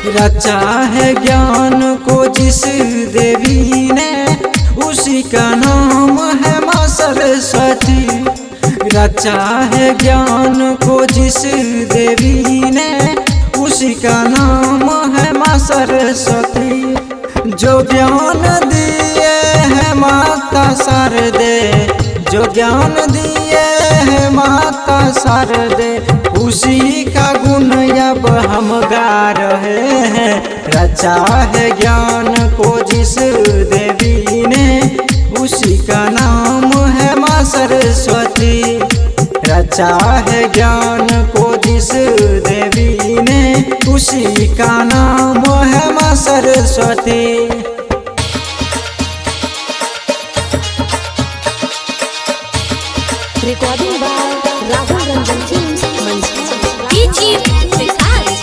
रचा है ज्ञान को जिस देवी ने, उसी का नाम है माँ सरस्वती। रचा है ज्ञान को जिस देवी ने, उसी का नाम है माँ सरस्वती। जो ज्ञान दिए है माता शारदे, जो ज्ञान दिए है माता शारदे, उसी का गुण अब हम गा रहे हैं। रचा है ज्ञान को जिस देवी ने, उसी का नाम है माँ सरस्वती। रचा है ज्ञान को जिस देवी ने, उसी का नाम है माँ Saraswati. Recording by Rahul Ranjan Teams, DJ Vikas,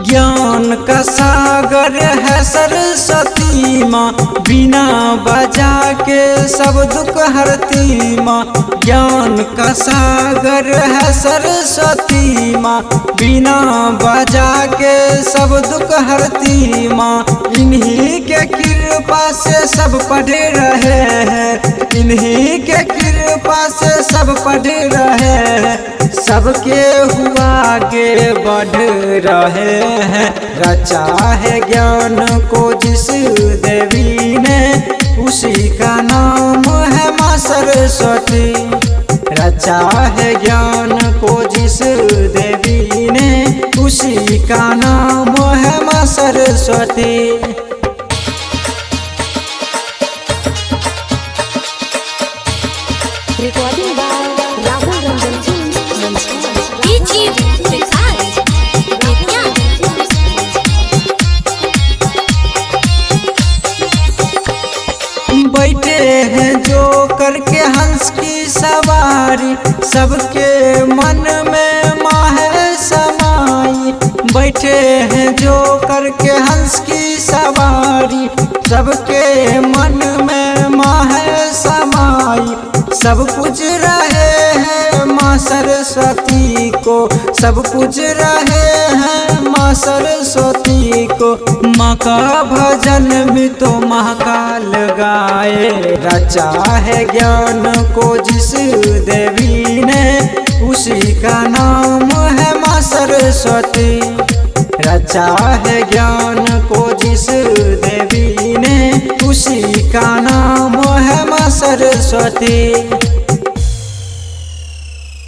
ज्ञान का सागर है सरस्वती माँ, बिना बजा के सब दुख हरती माँ। ज्ञान का सागर है सरस्वती माँ, बिना बजा के सब दुख हरती माँ। इन्हीं के कृपा से सब पढ़े रहे हैं, इन्हीं के कृपा से सब पढ़े रहे हैं, सबके हुआ आगे बढ़ रहे हैं। रचा है ज्ञान को जिस देवी ने, उसी का नाम है माँ सरस्वती। रचा है ज्ञान को जिस देवी ने, उसी का नाम है माँ Saraswati. Recording by Rahul Ranjan Teams, DJ Vikas, बैठे हैं जो करके हंस की सवारी, सबके मन में माँ है समाई। बैठे हैं जो करके हंस की सवारी, सबके मन में माँ है समाई। सब पूज रहे हैं माँ सरस्वती को, सब पूज रहे हैं माँ सरस्वती को। माँ का भजन भी तो महाकाल गाए। रचा है ज्ञान को जिस देवी ने, उसी का नाम है माँ सरस्वती। रचा है ज्ञान को जिस देवी ने, उसी का नाम है माँ सरस्वती।